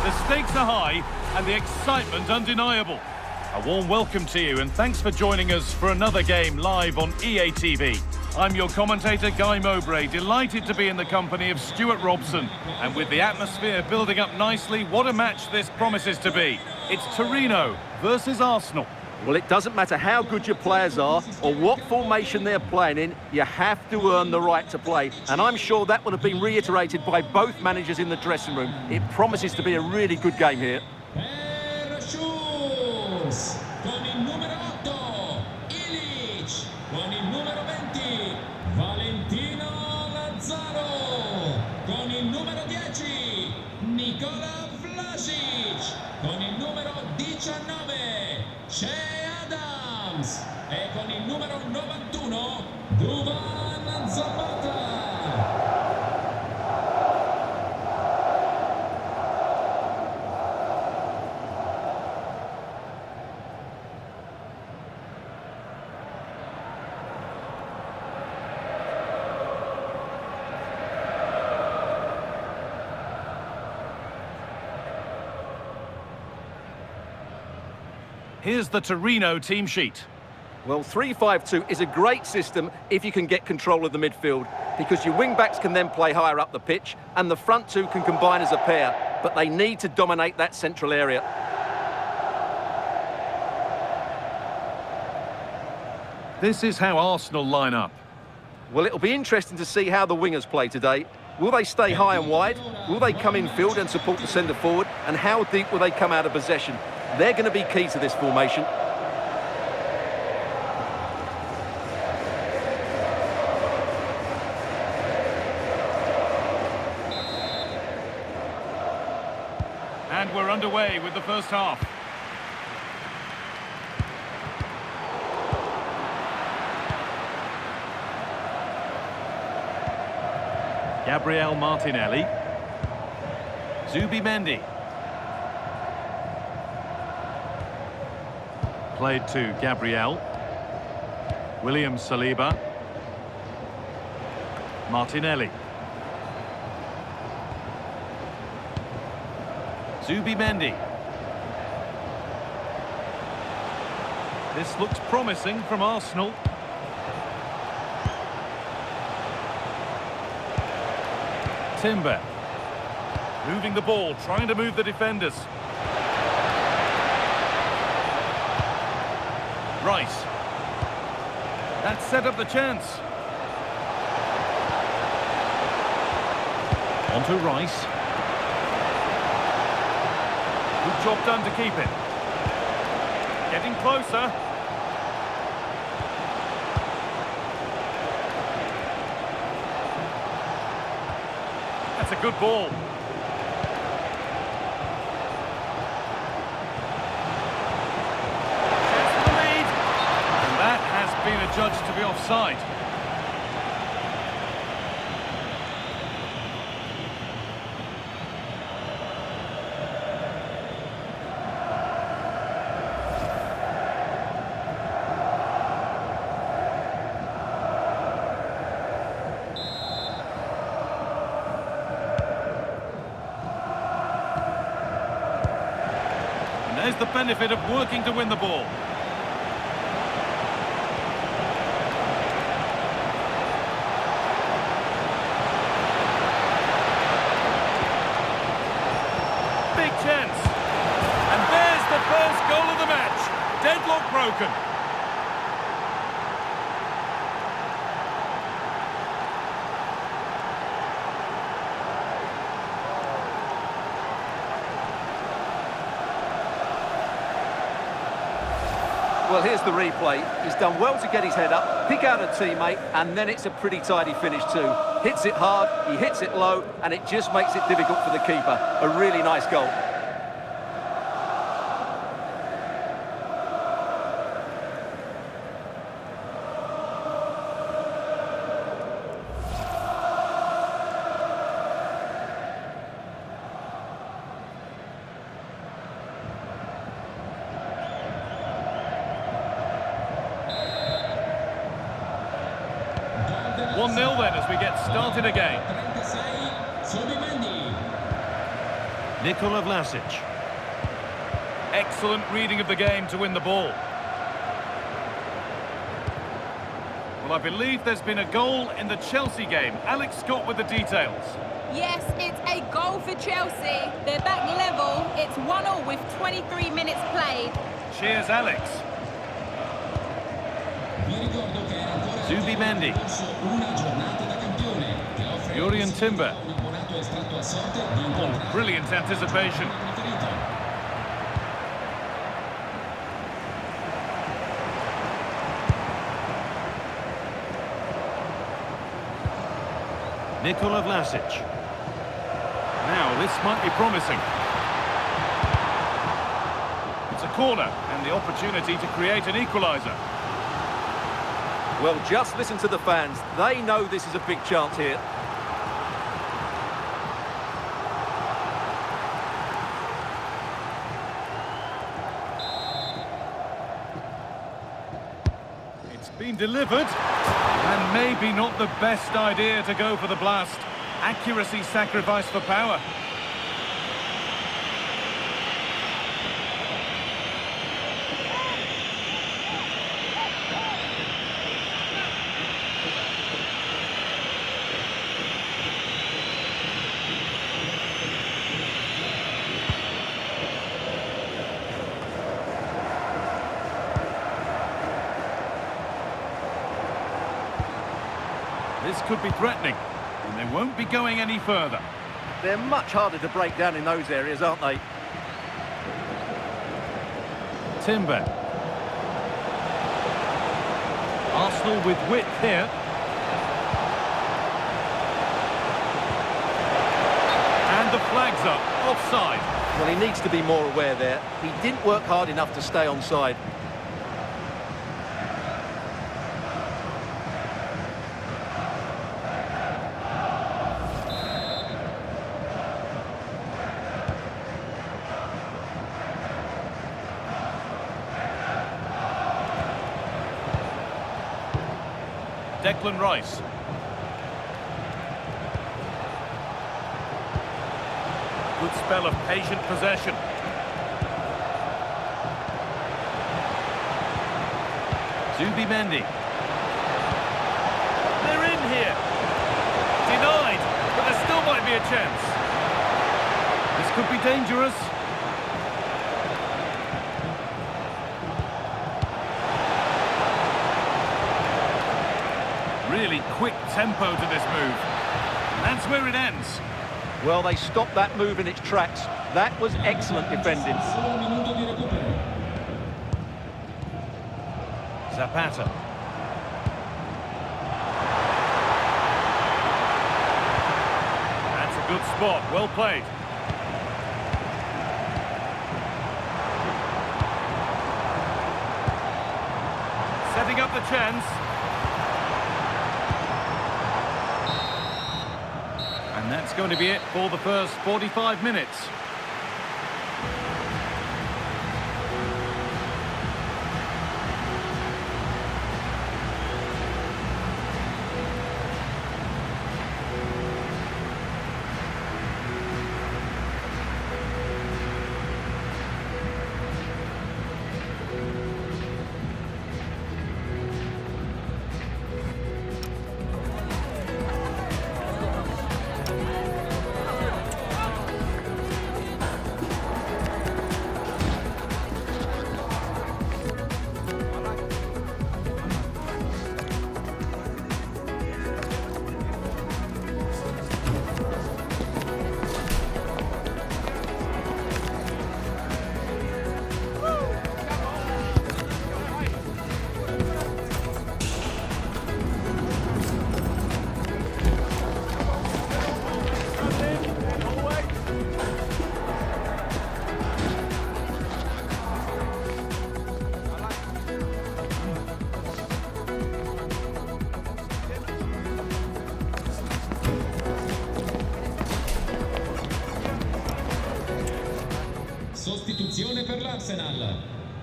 The stakes are high and the excitement undeniable. A warm welcome to you and thanks for joining us for another game live on EA TV. I'm your commentator, Guy Mowbray, delighted to be in the company of Stuart Robson. And with the atmosphere building up nicely, what a match this promises to be. It's Torino versus Arsenal. Well, it doesn't matter how good your players are or what formation they're playing in, you have to earn the right to play. And I'm sure that would have been reiterated by both managers in the dressing room. It promises to be a really good game here. Con il numero 8, Ilic, con il numero 20, Valentino Lazzaro, con il numero 10, Nicola Vlasic, con il numero 19, Che Adams e con il numero 91, Duvan Zapata. Here's the Torino team sheet. Well, 3-5-2 is a great system if you can get control of the midfield, because your wing-backs can then play higher up the pitch and the front two can combine as a pair, but they need to dominate that central area. This is how Arsenal line up. Well, it'll be interesting to see how the wingers play today. Will they stay high and wide? Will they come in field and support the centre forward? And how deep will they come out of possession? They're going to be key to this formation. And we're underway with the first half. Gabriel Martinelli. Zubimendi. Played to Gabriel. William Saliba. Martinelli. Zubimendi. This looks promising from Arsenal. Timber. Moving the ball, trying to move the defenders. Rice. That set up the chance. On to Rice. Good job done to keep it. Getting closer. That's a good ball. Been adjudged to be offside. And there's the benefit of working to win the ball. Chance. And there's the first goal of the match. Deadlock broken. Well, here's the replay. He's done well to get his head up, pick out a teammate, and then it's a pretty tidy finish too. Hits it hard, he hits it low, and it just makes it difficult for the keeper. A really nice goal. One 0 then as we get started again. Nikola Vlasic. Excellent reading of the game to win the ball. Well, I believe there's been a goal in the Chelsea game. Alex Scott with the details. Yes, it's a goal for Chelsea. They're back level. It's 1-1 with 23 minutes played. Cheers, Alex. Zubi Mendy. Jurien Timber. Oh, brilliant anticipation. Nikola Vlasic. Now, this might be promising. It's a corner, and the opportunity to create an equaliser. Well, just listen to the fans. They know this is a big chance here. It's been delivered, and maybe not the best idea to go for the blast. Accuracy sacrificed for power. This could be threatening, and they won't be going any further. They're much harder to break down in those areas, aren't they? Timber. Arsenal with width here. And the flag's up, offside. Well, he needs to be more aware there. He didn't work hard enough to stay onside. Declan Rice. Good spell of patient possession. Zubi Mendy. They're in here. Denied, but there still might be a chance. This could be dangerous. Really quick tempo to this move. And that's where it ends. Well, they stopped that move in its tracks. That was excellent defending. Zapata. That's a good spot. Well played. Setting up the chance. And that's going to be it for the first 45 minutes. Sostituzione per l'Arsenal.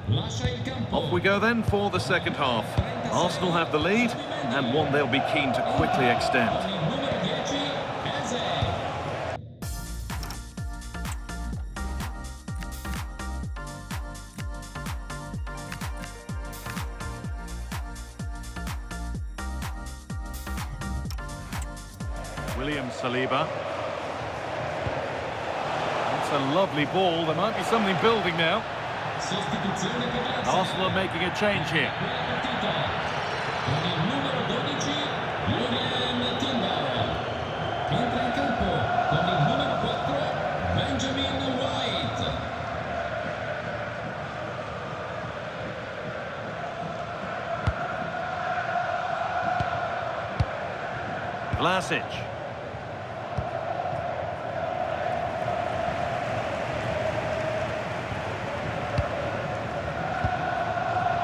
Lascia il campo. Off we go then for the second half. Arsenal have the lead, and one they'll be keen to quickly extend. Numero 10, Eze. William Saliba. That's a lovely ball. There might be something building now. Sostituzione per l'Arsenal. Arsenal making a change here. Con il numero 12, Julian Timber. Entra in campo con il numero 4, Benjamin White. Vlasic.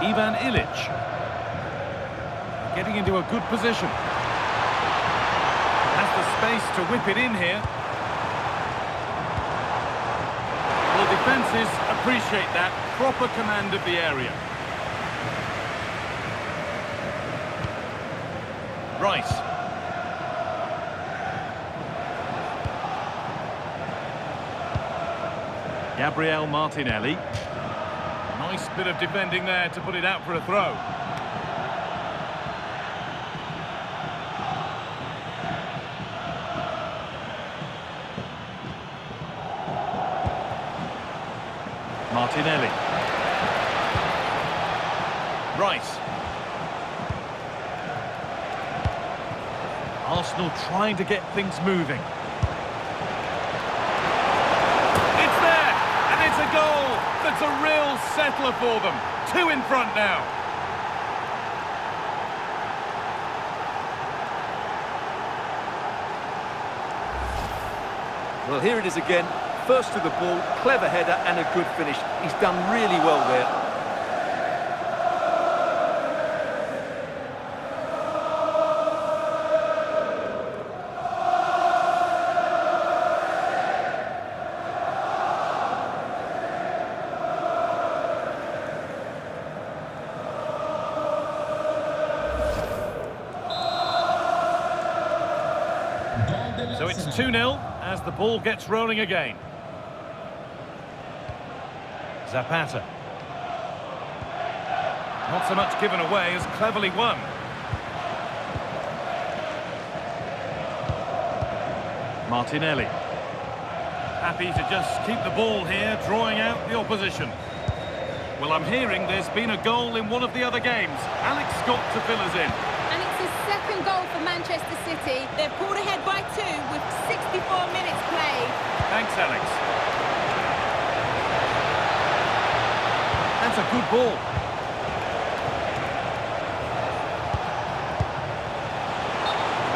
Ivan Ilic. Getting into a good position. Has the space to whip it in here. Well, defences appreciate that. Proper command of the area. Rice. Gabriel Martinelli. Nice bit of defending there to put it out for a throw. Martinelli. Rice. Arsenal trying to get things moving. It's there, and it's a goal. That's a real settler for them. 2 in front now. Well, here it is again. First to the ball, clever header and a good finish. He's done really well there. So it's 2-0 as the ball gets rolling again. Zapata. Not so much given away as cleverly won. Martinelli. Happy to just keep the ball here, drawing out the opposition. Well, I'm hearing there's been a goal in one of the other games. Alex Scott to fill us in. And it's his second goal for Manchester City. They've pulled ahead by 2 with 64 minutes played. Thanks, Alex. That's a good ball.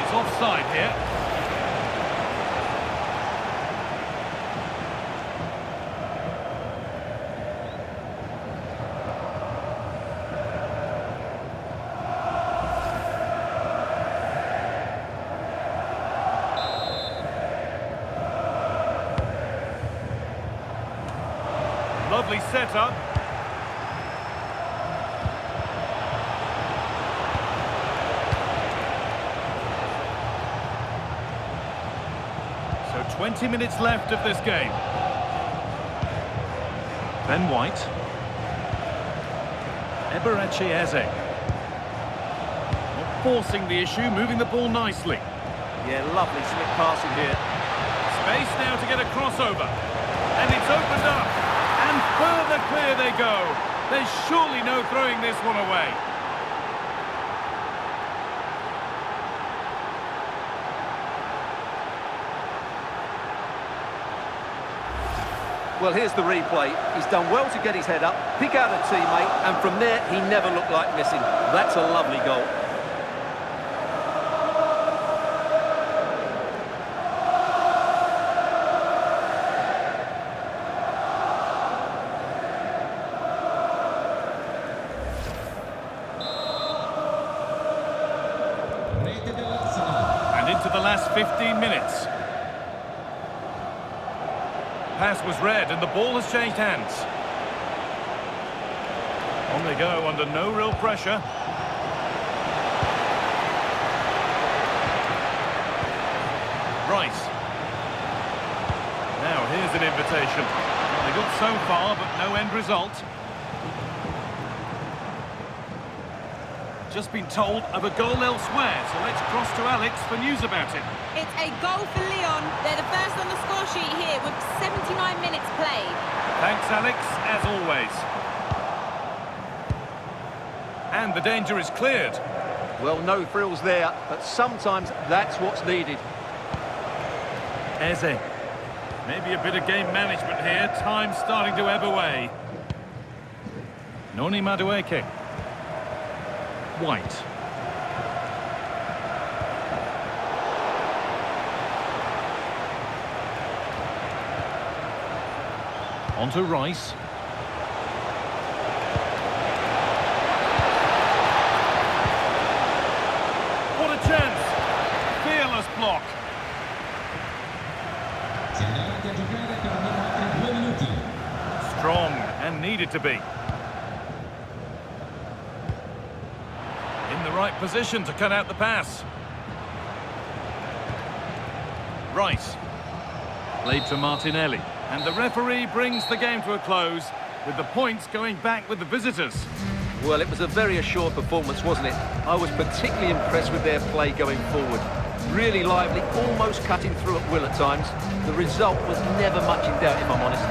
It's offside here. Lovely setup. So 20 minutes left of this game. Ben White. Eberechi Eze. Not forcing the issue, moving the ball nicely. Yeah, lovely slick passing here. Space now to get a crossover. And it's opened up. And further clear they go. There's surely no throwing this one away. Well, here's the replay. He's done well to get his head up, pick out a teammate, and from there, he never looked like missing. That's a lovely goal. Rete dell'Arsenal. And into the last 15 minutes. Pass was read and the ball has changed hands. On they go under no real pressure. Rice. Now here's an invitation. Well, they got so far but no end result. Just been told of a goal elsewhere, so let's cross to Alex for news about it. It's a goal for Lyon. They're the first on the score sheet here with 79 minutes played. Thanks, Alex, as always. And the danger is cleared. Well, no frills there, but sometimes that's what's needed. Eze. Maybe a bit of game management here. Time starting to ebb away. Noni Madueke. White. On to Rice. What a chance! Fearless block. Si andrà avanti a giocare per almeno altri 2 minuti. Strong and needed to be. In the right position to cut out the pass. Rice. Played to Martinelli. And the referee brings the game to a close, with the points going back with the visitors. Well, it was a very assured performance, wasn't it? I was particularly impressed with their play going forward. Really lively, almost cutting through at will at times. The result was never much in doubt, if I'm honest.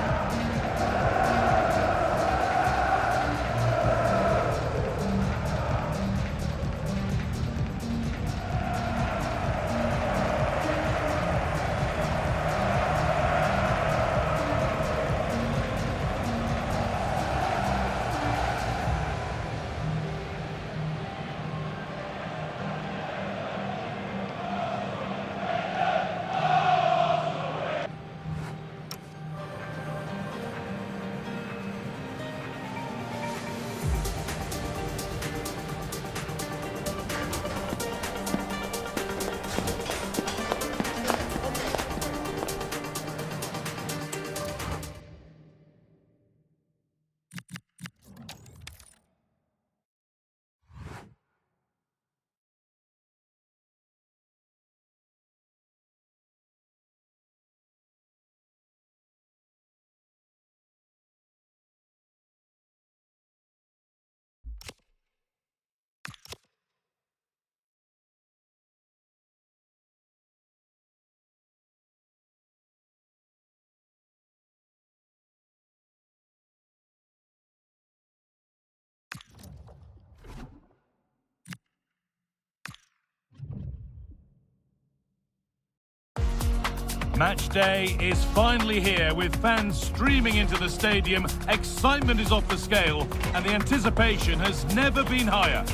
Match day is finally here, with fans streaming into the stadium. Excitement is off the scale, and the anticipation has never been higher.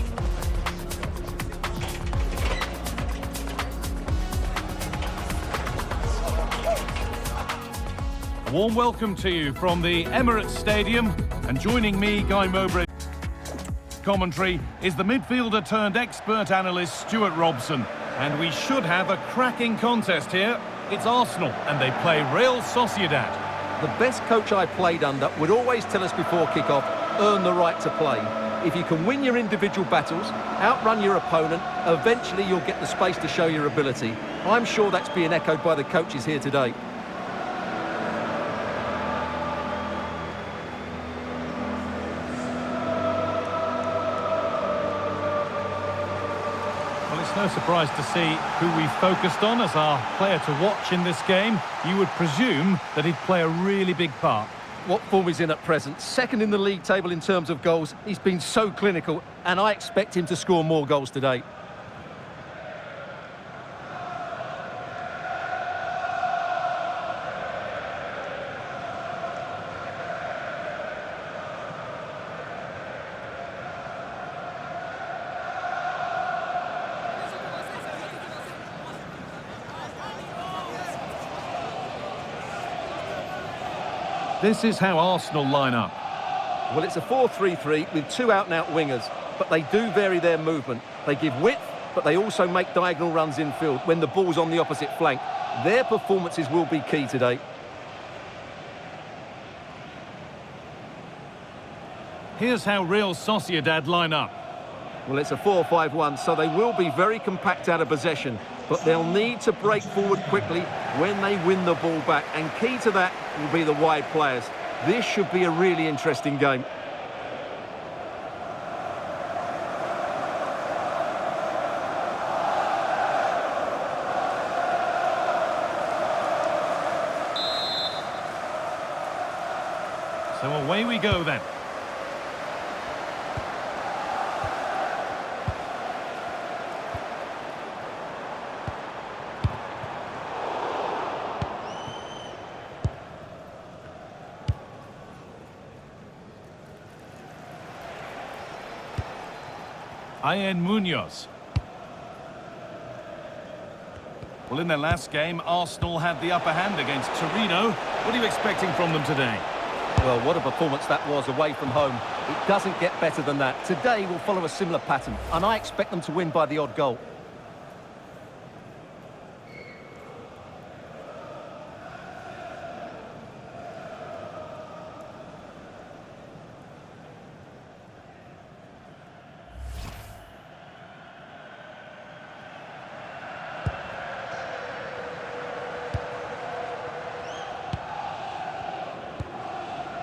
A warm welcome to you from the Emirates Stadium, and joining me, Guy Mowbray. Commentary is the midfielder turned expert analyst Stuart Robson, and we should have a cracking contest here. It's Arsenal, and they play Real Sociedad. The best coach I played under would always tell us before kick-off, earn the right to play. If you can win your individual battles, outrun your opponent, eventually you'll get the space to show your ability. I'm sure that's being echoed by the coaches here today. It's no surprise to see who we focused on as our player to watch in this game. You would presume that he'd play a really big part. What form he's in at present? Second in the league table in terms of goals. He's been so clinical, and I expect him to score more goals today. This is how Arsenal line up. Well, it's a 4-3-3 with two out-and-out wingers, but they do vary their movement. They give width, but they also make diagonal runs infield when the ball's on the opposite flank. Their performances will be key today. Here's how Real Sociedad line up. Well, it's a 4-5-1, so they will be very compact out of possession, but they'll need to break forward quickly when they win the ball back, and key to that will be the wide players. This should be a really interesting game. So away we go then. Munoz. Well, in their last game, Arsenal had the upper hand against Torino. What are you expecting from them today? Well, what a performance that was away from home. It doesn't get better than that. Today will follow a similar pattern, and I expect them to win by the odd goal.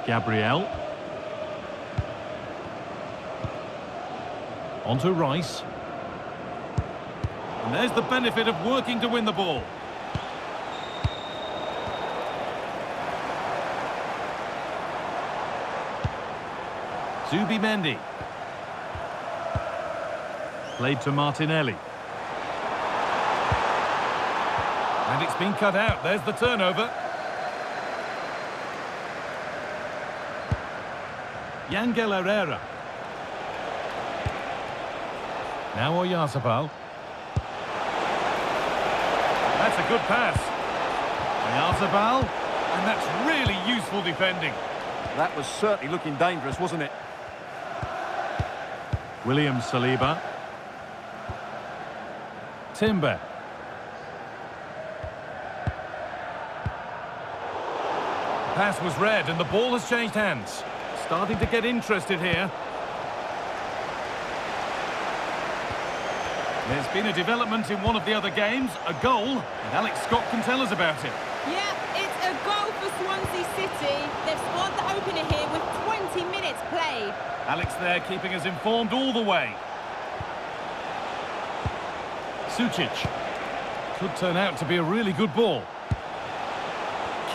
Gabriel. On to Rice. And there's the benefit of working to win the ball. Zubimendi. Played to Martinelli. And it's been cut out. There's the turnover. Yangel Herrera. Now Oyarzabal. That's a good pass. Oyarzabal. And that's really useful defending. That was certainly looking dangerous, wasn't it? William Saliba. Timber. The pass was read and the ball has changed hands. Starting to get interested here. There's been a development in one of the other games, a goal, and Alex Scott can tell us about it. Yeah, it's a goal for Swansea City. They've scored the opener here with 20 minutes played. Alex there keeping us informed all the way. Sucic. Could turn out to be a really good ball.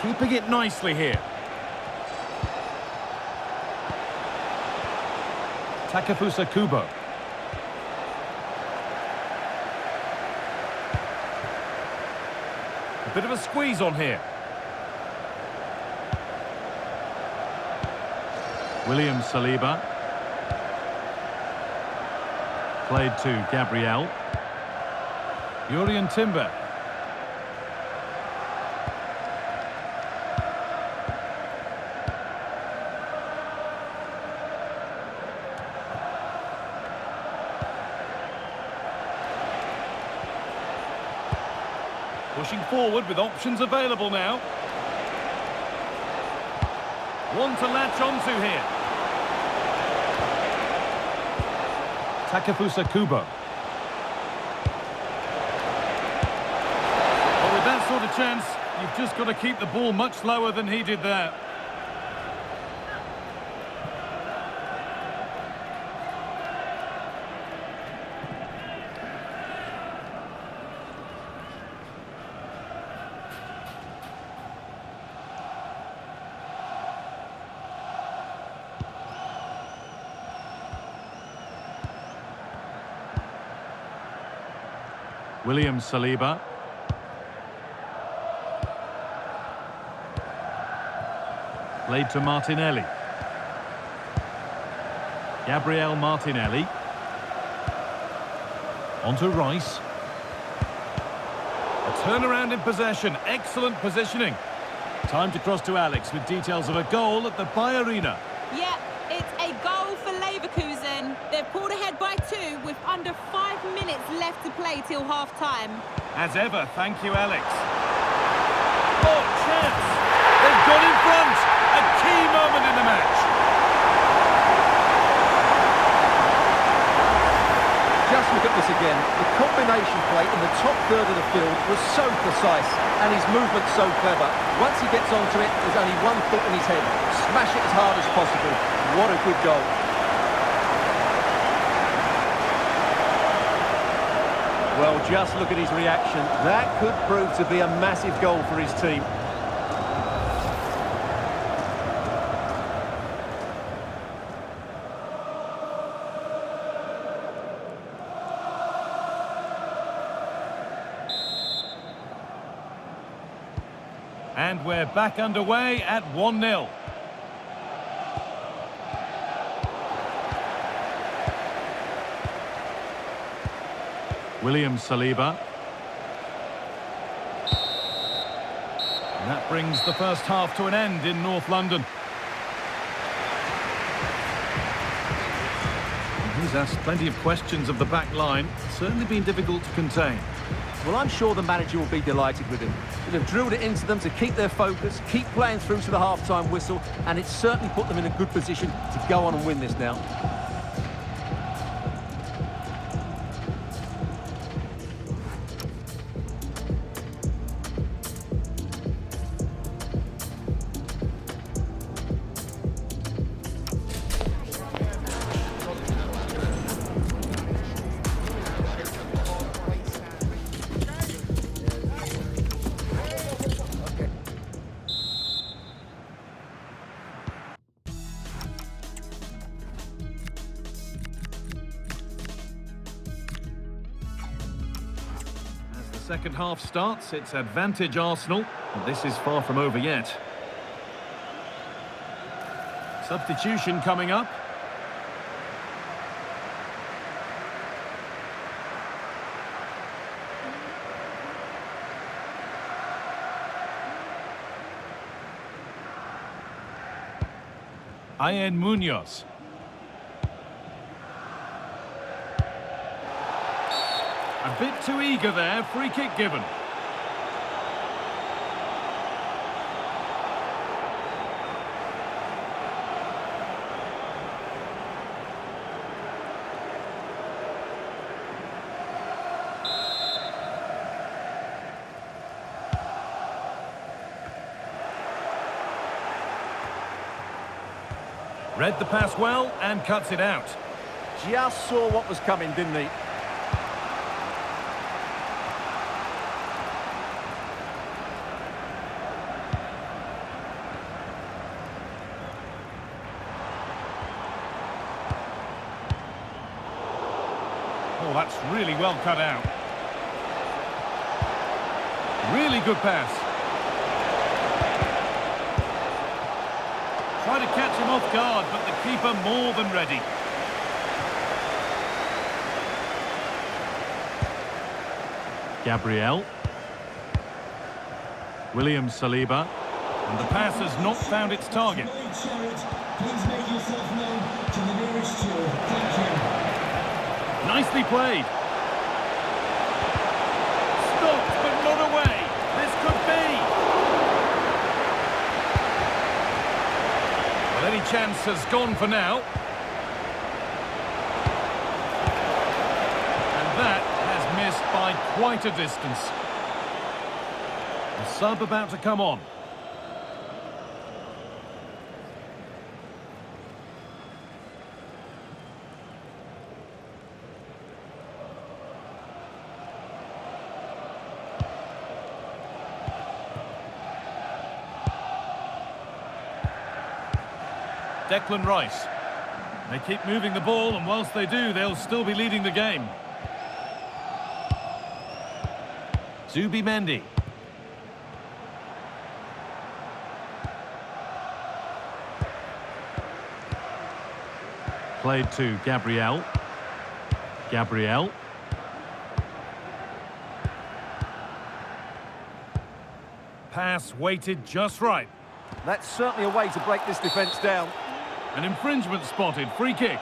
Keeping it nicely here. Takefusa Kubo. A bit of a squeeze on here. William Saliba. Played to Gabriel. Jurrien Timber. Pushing forward with options available now. One to latch onto here. Takefusa Kubo. But with that sort of chance, you've just got to keep the ball much lower than he did there. William Saliba. Played to Martinelli. Gabriel Martinelli. On to Rice. A turnaround in possession. Excellent positioning. Time to cross to Alex with details of a goal at the Bay Arena. Yeah, it's a goal for Leverkusen. They've pulled ahead by 2 with under 5 minutes left to play till half-time. As ever, thank you, Alex. Oh, chance! They've got in front! A key moment in the match. Just look at this again. The combination play in the top third of the field was so precise, and his movement so clever. Once he gets onto it, there's only one thought in his head. Smash it as hard as possible. What a good goal. Well, just look at his reaction. That could prove to be a massive goal for his team. And we're back underway at 1-0. William Saliba. And that brings the first half to an end in North London. And he's asked plenty of questions of the back line. It's certainly been difficult to contain. Well, I'm sure the manager will be delighted with him. He'll have drilled it into them to keep their focus, keep playing through to the half-time whistle, and it's certainly put them in a good position to go on and win this now. Second half starts, it's advantage Arsenal, and this is far from over yet. Substitution coming up. Ian Munoz. A bit too eager there, free kick given. Read the pass well and cuts it out. Just saw what was coming, didn't he? Oh, that's really well cut out. Really good pass. Try to catch him off guard, but the keeper more than ready. Gabriel. William Saliba. And the pass has not found its target. Please make yourself known to the nearest steward. Thank you. Nicely played. Stopped, but not away. This could be. Well, any chance has gone for now. And that has missed by quite a distance. The sub about to come on. Declan Rice. They keep moving the ball, and whilst they do, they'll still be leading the game. Zubimendi. Played to Gabriel. Gabriel. Pass weighted just right. That's certainly a way to break this defence down. An infringement spotted, free kick.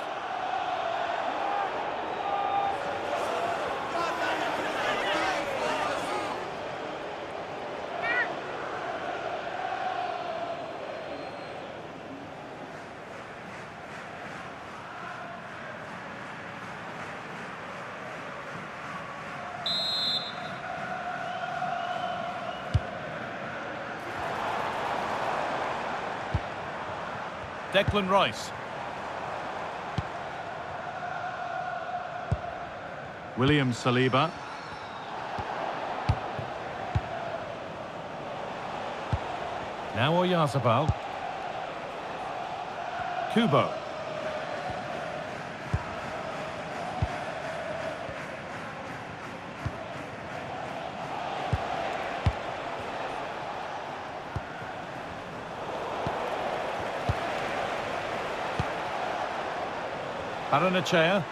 Declan Rice. William Saliba. Now Oyarzabal. Kubo. Paranachea.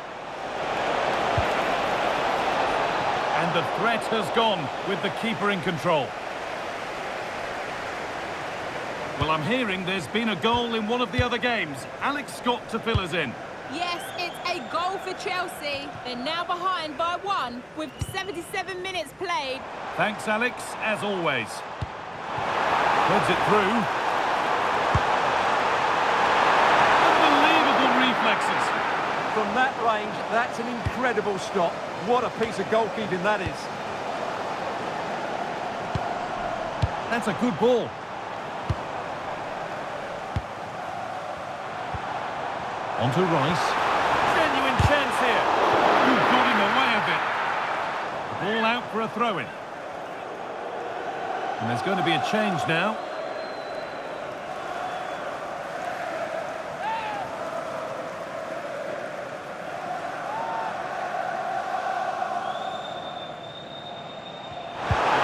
And the threat has gone with the keeper in control. Well, I'm hearing there's been a goal in one of the other games. Alex Scott to fill us in. Yes, it's a goal for Chelsea. They're now behind by 1 with 77 minutes played. Thanks, Alex, as always. Heads it through. Unbelievable reflexes. From that range, that's an incredible stop. What a piece of goalkeeping that is. That's a good ball. On to Rice. Genuine chance here. Ooh, got in the way of it. Ball out for a throw-in. And there's going to be a change now.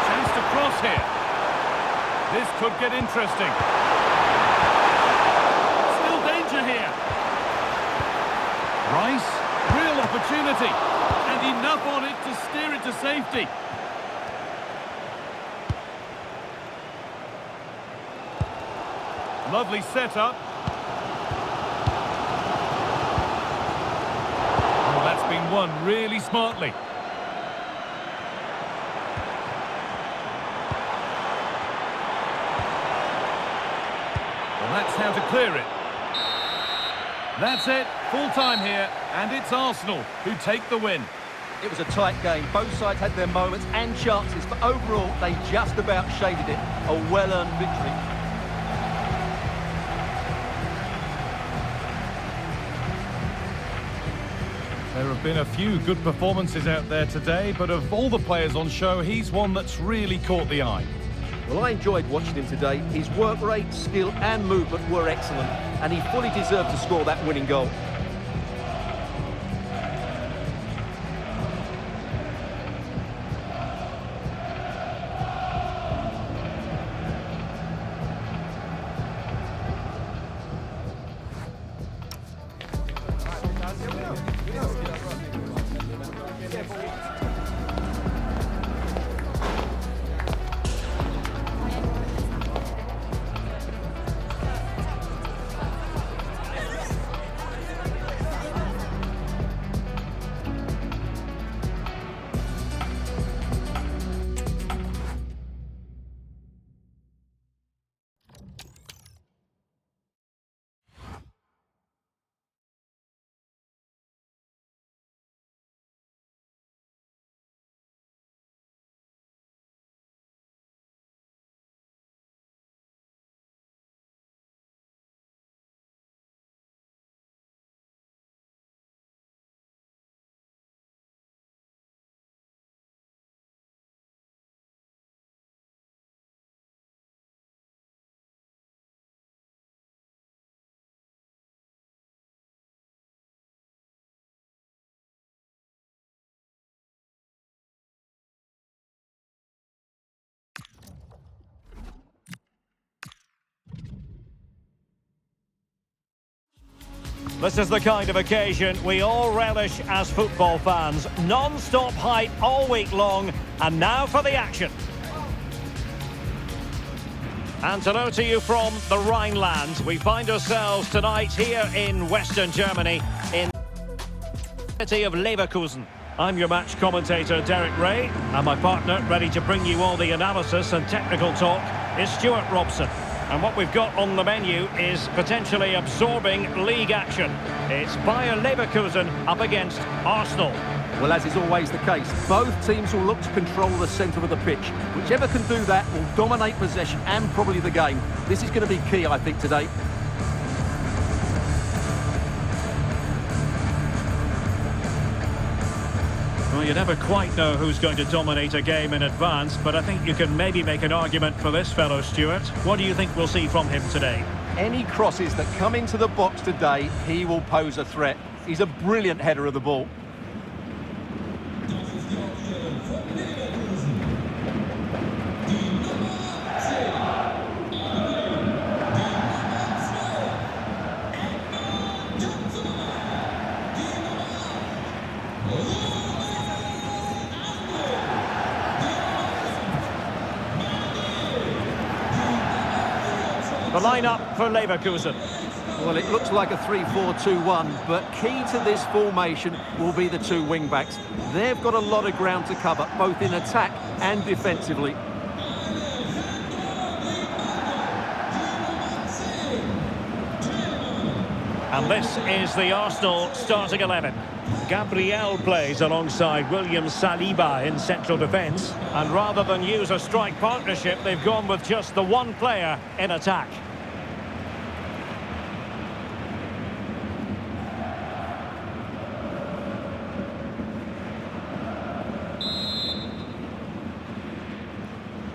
Chance to cross here. This could get interesting. Still danger here. Rice, real opportunity, and enough on it to steer it to safety. Lovely setup. Oh, that's been won really smartly. Well, that's how to clear it. That's it, full time here, and it's Arsenal who take the win. It was a tight game. Both sides had their moments and chances, but overall, they just about shaded it. A well-earned victory. There have been a few good performances out there today, but of all the players on show, he's one that's really caught the eye. Well, I enjoyed watching him today. His work rate, skill and movement were excellent, and he fully deserved to score that winning goal. This is the kind of occasion we all relish as football fans. Non-stop hype all week long, and now for the action. And hello to you from the Rhineland. We find ourselves tonight here in Western Germany, in the city of Leverkusen. I'm your match commentator, Derek Ray, and my partner, ready to bring you all the analysis and technical talk, is Stuart Robson. And what we've got on the menu is potentially absorbing league action. It's Bayer Leverkusen up against Arsenal. Well, as is always the case, both teams will look to control the centre of the pitch. Whichever can do that will dominate possession and probably the game. This is going to be key, I think, today. Well, you never quite know who's going to dominate a game in advance, but I think you can maybe make an argument for this fellow, Stuart. What do you think we'll see from him today? Any crosses that come into the box today, he will pose a threat. He's a brilliant header of the ball. Line-up for Leverkusen. Well, it looks like a 3-4-2-1, but key to this formation will be the two wing-backs. They've got a lot of ground to cover, both in attack and defensively. And this is the Arsenal starting 11. Gabriel plays alongside William Saliba in central defence. And rather than use a strike partnership, they've gone with just the one player in attack.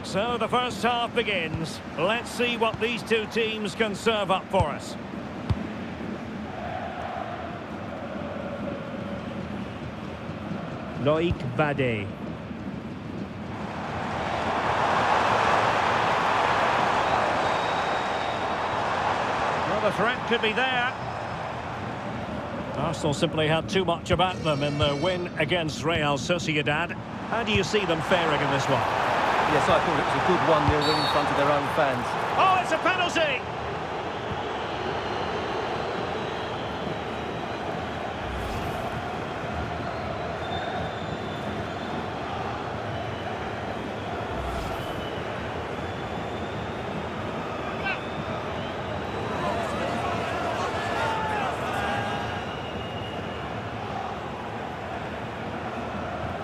So the first half begins. Let's see what these two teams can serve up for us. Loic Bade. Well, the threat could be there. Arsenal simply had too much about them in the win against Real Sociedad. How do you see them faring in this one? Yes, I thought it was a good 1-0 win in front of their own fans. Oh, it's a penalty!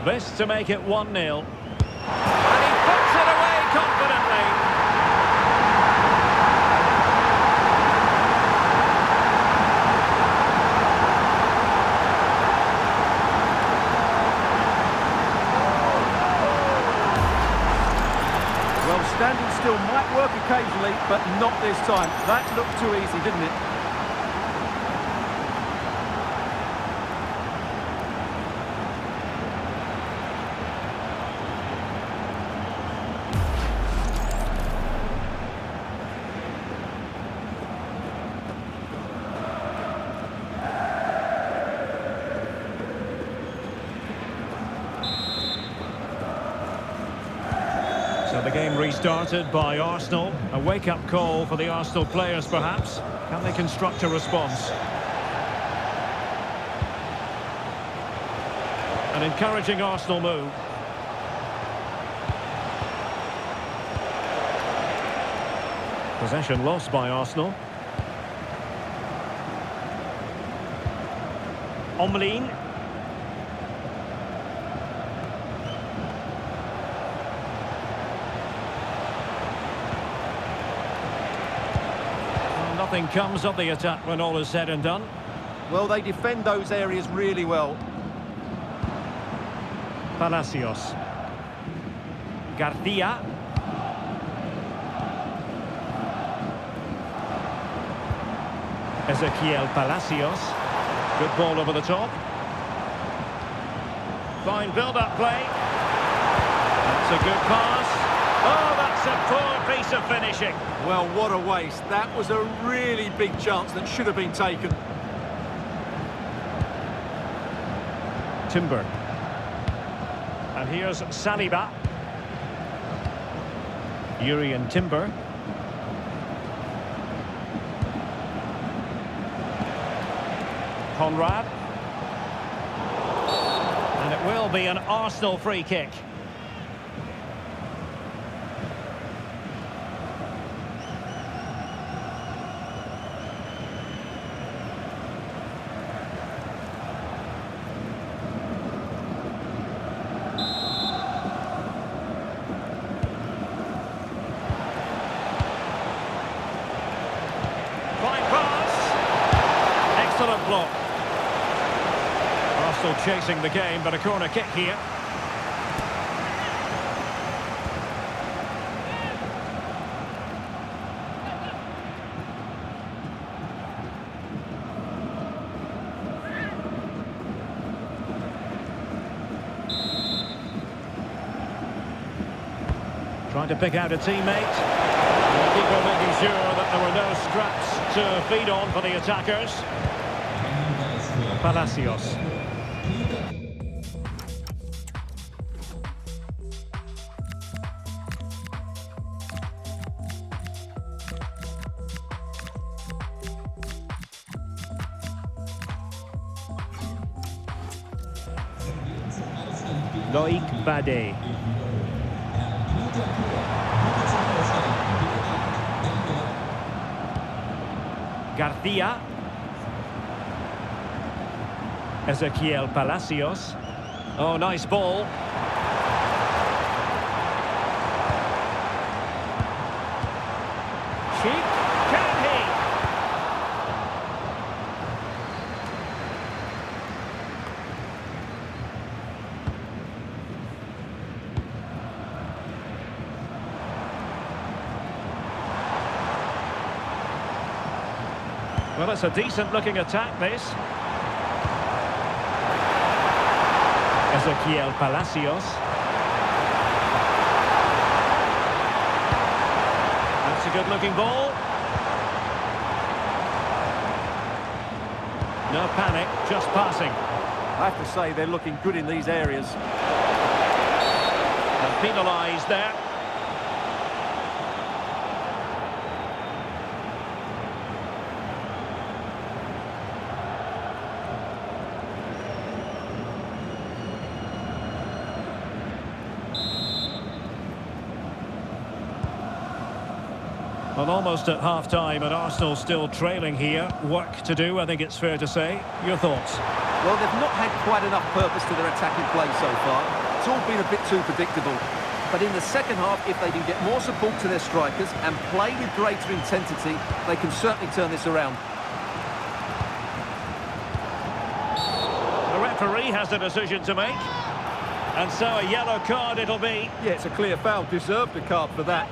This to make it 1-0. And he puts it away confidently. Well, standing still might work occasionally, but not this time. That looked too easy, didn't it? So the game restarted by Arsenal. A wake-up call for the Arsenal players, perhaps. Can they construct a response? An encouraging Arsenal move. Possession lost by Arsenal. Omlin. Nothing comes of the attack when all is said and done. Well, they defend those areas really well. Palacios. Garcia. Ezequiel Palacios. Good ball over the top. Fine build-up play. That's a good pass. Oh, that's a poor piece of finishing. Well, what a waste. That was a really big chance that should have been taken. Timber. And here's Saliba. Urian Timber. Conrad. And it will be an Arsenal free kick. Fine pass. Excellent block. Arsenal chasing the game, but a corner kick here. Trying to pick out a teammate. The keeper making sure that there were no scraps to feed on for the attackers. Palacios. Loic Bade. Garcia. Ezequiel Palacios. Oh, nice ball. Sheik, can he? Well, it's a decent-looking attack, this. Ezequiel Palacios. That's a good-looking ball. No panic, just passing. I have to say, they're looking good in these areas. And penalised there. Well, almost at half-time, and Arsenal still trailing here. Work to do, I think it's fair to say. Your thoughts? Well, they've not had quite enough purpose to their attacking play so far. It's all been a bit too predictable. But in the second half, if they can get more support to their strikers and play with greater intensity, they can certainly turn this around. The referee has a decision to make. And so a yellow card it'll be. Yeah, it's a clear foul. Deserved a card for that.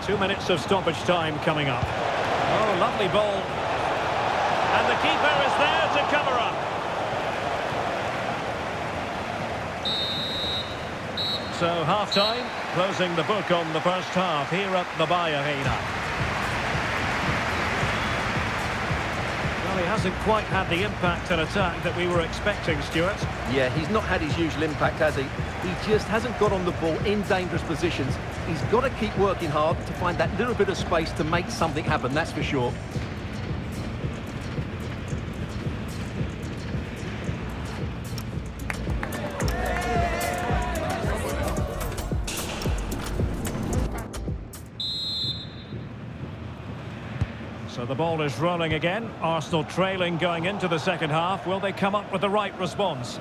Two minutes of stoppage time coming up. Oh, lovely ball. And the keeper is there to cover up. So half-time, closing the book on the first half here at the Bay Arena. Well, he hasn't quite had the impact and attack that we were expecting, Stuart. Yeah, he's not had his usual impact, has he? He just hasn't got on the ball in dangerous positions. He's got to keep working hard to find that little bit of space to make something happen, that's for sure. So the ball is rolling again. Arsenal trailing going into the second half. Will they come up with the right response?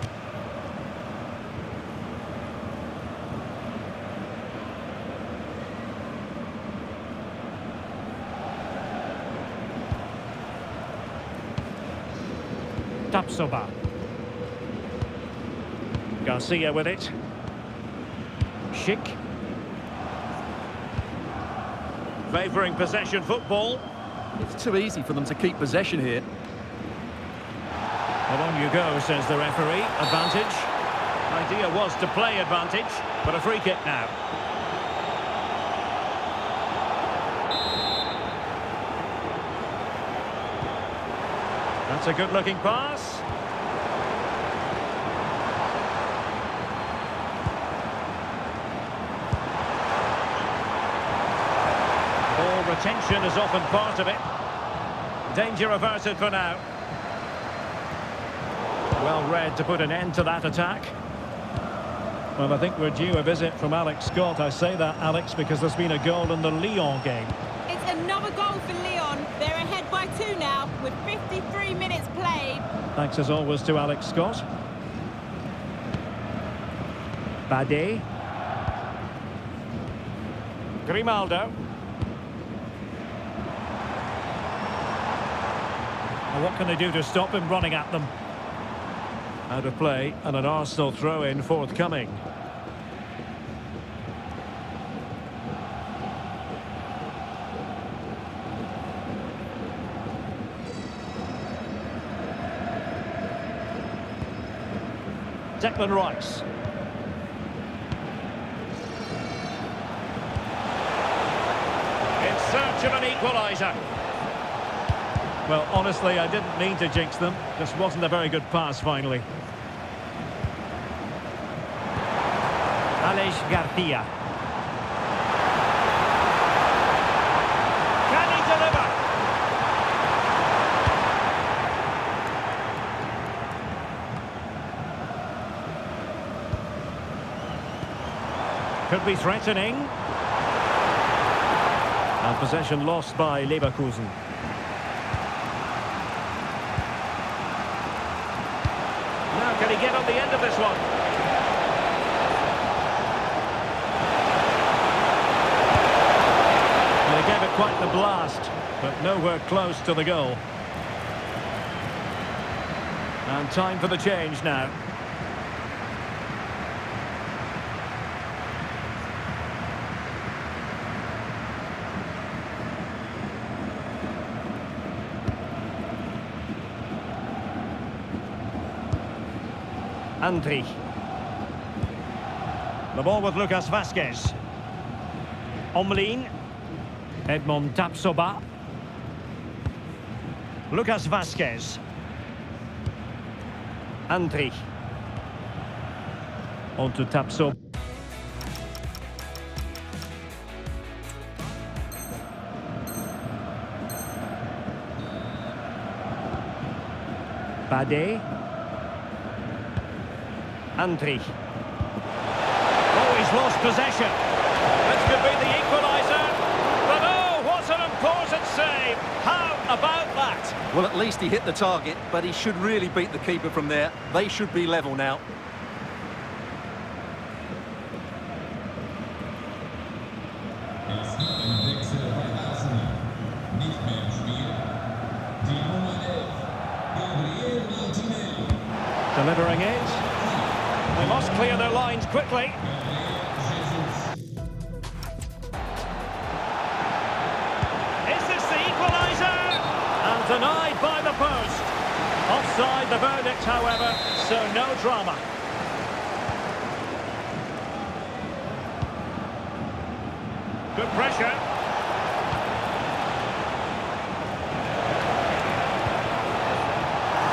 Tapsoba. Garcia with it. Schick. Favouring possession football. It's too easy for them to keep possession here. Well, on you go, says the referee. Advantage. Idea was to play advantage, but a free kick now. That's a good-looking pass. Ball retention is often part of it. Danger averted for now. Well read to put an end to that attack. Well, I think we're due a visit from Alex Scott. I say that, Alex, because there's been a goal in the Lyon game. It's another goal for Lyon. They're ahead by 2 now, with 53 minutes played. Thanks as always to Alex Scott. Bade. Grimaldo. Well, what can they do to stop him running at them? Out of play, and an Arsenal throw-in forthcoming. Declan Rice. It's search of an equaliser. Well, honestly, I didn't mean to jinx them. Just wasn't a very good pass, finally. Aleix Garcia. Can he deliver? Could be threatening. And possession lost by Leverkusen. Now can he get on the end of this one? They gave it quite the blast, but nowhere close to the goal. And time for the change now. Andri. The ball with Lucas Vazquez. Omlin. Edmond Tapsoba. Lucas Vazquez. Andri. On to Tapsoba. Bade. Andri. Oh, he's lost possession. This could be the equaliser. But oh, what an important save. How about that? Well, at least he hit the target, but he should really beat the keeper from there. They should be level now. Delivering it. They must clear their lines quickly. Is this the equaliser? And denied by the post. Offside the verdict, however, so no drama. Good pressure.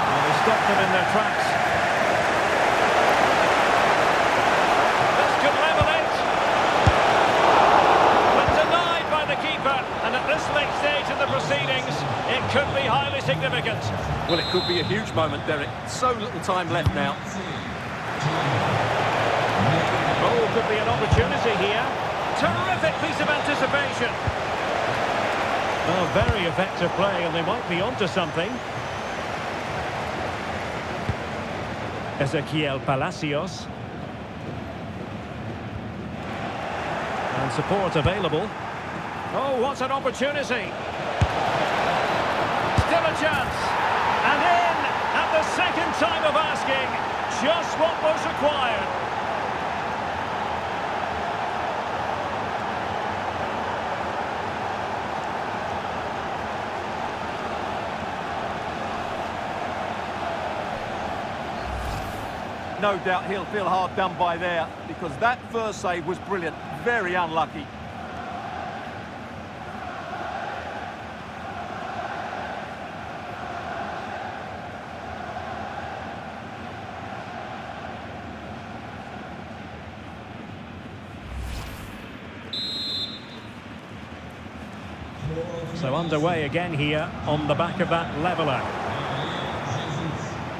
And they stopped them in their tracks. Proceedings, it could be highly significant. Well, it could be a huge moment, Derek. So little time left now. Oh, could be an opportunity here. Terrific piece of anticipation. Oh, very effective play, and they might be onto something. Ezequiel Palacios. And support available. Oh, what an opportunity. Still a chance. And in at the second time of asking. Just what was required. No doubt he'll feel hard done by there, because that first save was brilliant. Very unlucky. So underway again here on the back of that leveller.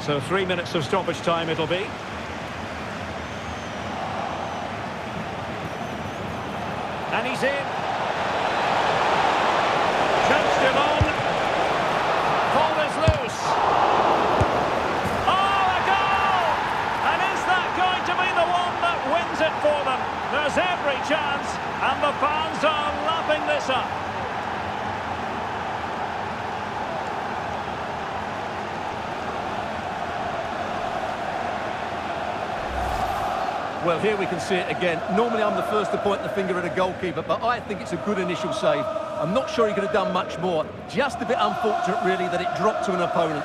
So 3 minutes of stoppage time it'll be. And he's in. Chance still on. Ball is loose. Oh, a goal! And is that going to be the one that wins it for them? There's every chance, and the fans are lapping this up. Well, here we can see it again. Normally I'm the first to point the finger at a goalkeeper, but I think it's a good initial save. I'm not sure he could have done much more. Just a bit unfortunate, really, that it dropped to an opponent.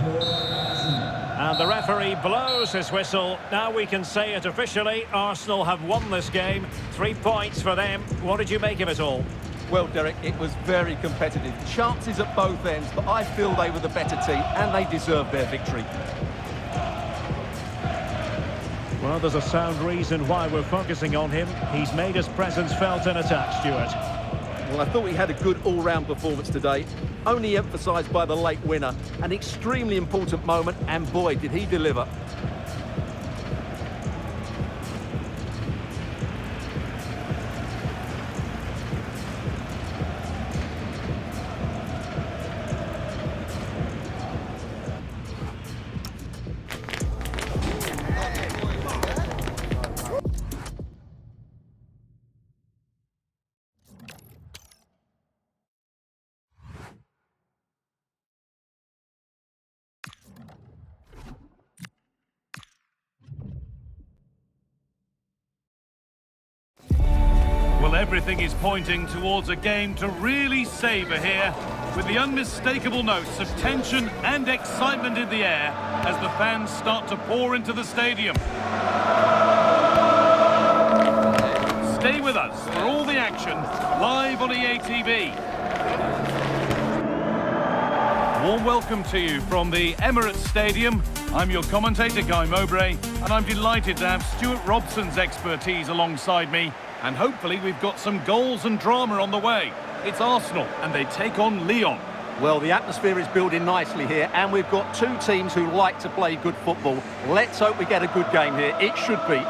And the referee blows his whistle. Now we can say it officially. Arsenal have won this game. 3 points for them. What did you make of it all? Well, Derek, it was very competitive. Chances at both ends, but I feel they were the better team and they deserved their victory. Well, there's a sound reason why we're focusing on him. He's made his presence felt in attack, Stuart. Well, I thought he had a good all-round performance today, only emphasised by the late winner. An extremely important moment, and boy, did he deliver. Well, everything is pointing towards a game to really savour here, with the unmistakable notes of tension and excitement in the air as the fans start to pour into the stadium. Stay with us for all the action, live on EA TV. Warm welcome to you from the Emirates Stadium. I'm your commentator, Guy Mowbray, and I'm delighted to have Stuart Robson's expertise alongside me. And hopefully we've got some goals and drama on the way. It's Arsenal, and they take on Lyon. Well, the atmosphere is building nicely here, and we've got two teams who like to play good football. Let's hope we get a good game here. It should be.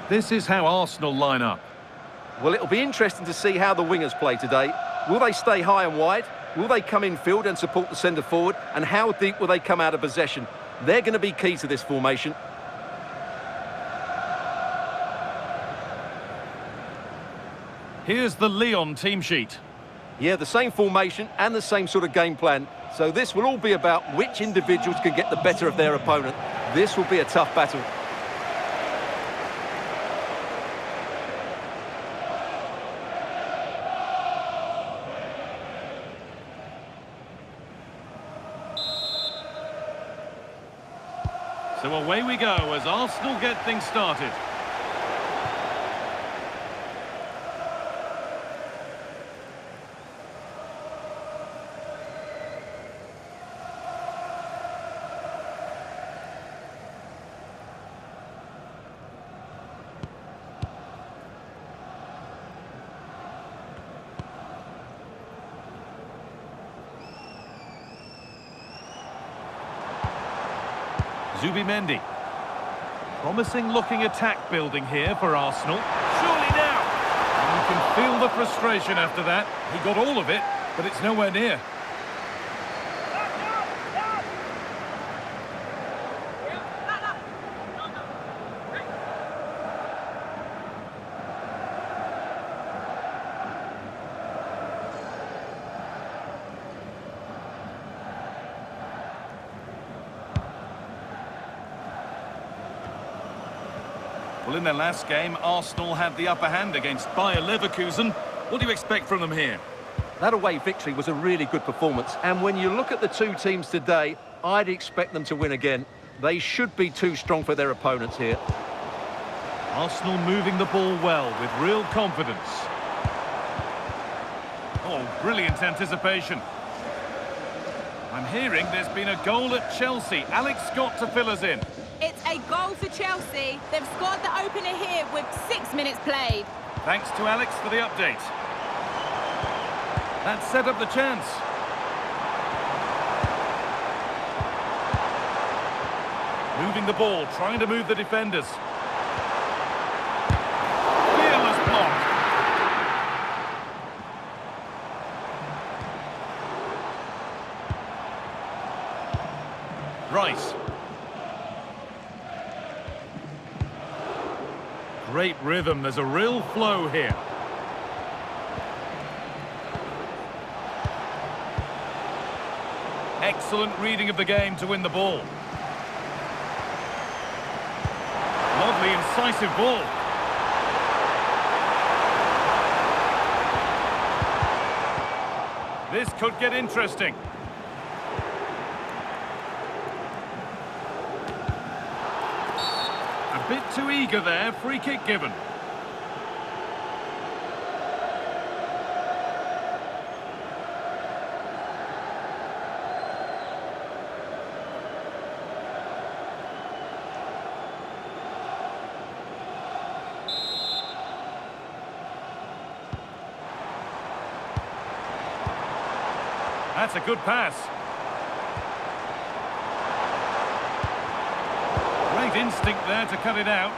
This is how Arsenal line up. Well, it'll be interesting to see how the wingers play today. Will they stay high and wide? Will they come in field and support the centre forward? And how deep will they come out of possession? They're going to be key to this formation. Here's the Lyon team sheet. Yeah, the same formation and the same sort of game plan. So this will all be about which individuals can get the better of their opponent. This will be a tough battle. So away we go as Arsenal get things started. Zubimendi. Promising looking attack building here for Arsenal. Surely now! And you can feel the frustration after that. He got all of it, but it's nowhere near. Well, in their last game, Arsenal had the upper hand against Bayer Leverkusen. What do you expect from them here? That away victory was a really good performance. And when you look at the two teams today, I'd expect them to win again. They should be too strong for their opponents here. Arsenal moving the ball well with real confidence. Oh, brilliant anticipation. I'm hearing there's been a goal at Chelsea. Alex Scott to fill us in. It's a goal for Chelsea. They've scored the opener here with 6 minutes played. Thanks to Alex for the update. That set up the chance. Moving the ball, trying to move the defenders. Fearless block. Rice. Great rhythm, there's a real flow here. Excellent reading of the game to win the ball. Lovely, incisive ball. This could get interesting. A bit too eager there, free kick given. That's a good pass. Great instinct there to cut it out.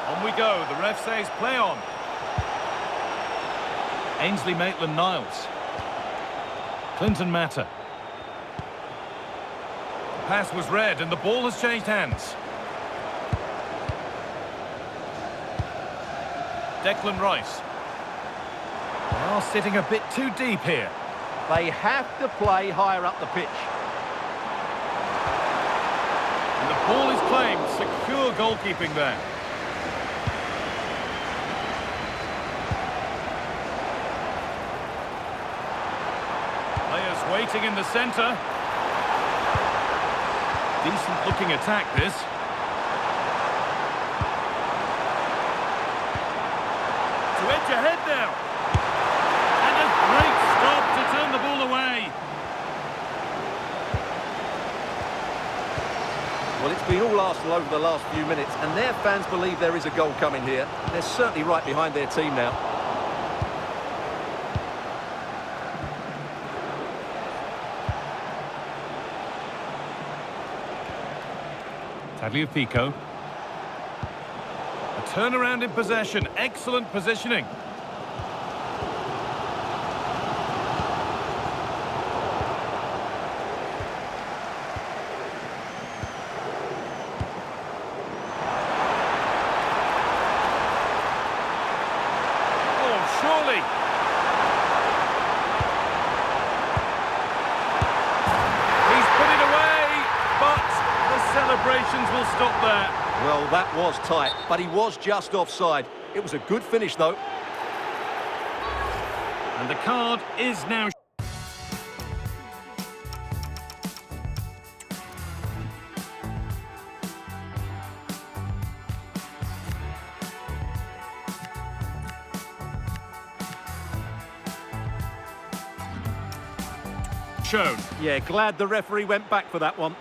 On we go. The ref says play on. Ainsley Maitland-Niles. Clinton Mata. The pass was read and the ball has changed hands. Declan Rice. They are sitting a bit too deep here. They have to play higher up the pitch. And the ball is claimed. Secure goalkeeping there. Players waiting in the centre. Decent looking attack this. To edge ahead now. Great stop to turn the ball away. Well, it's been all Arsenal over the last few minutes, and their fans believe there is a goal coming here. They're certainly right behind their team now. Tagliafico. A turnaround in possession. Excellent positioning. Surely. He's put it away, but the celebrations will stop there. Well, that was tight, but he was just offside. It was a good finish, though. And the card is now shown. Yeah, glad the referee went back for that one.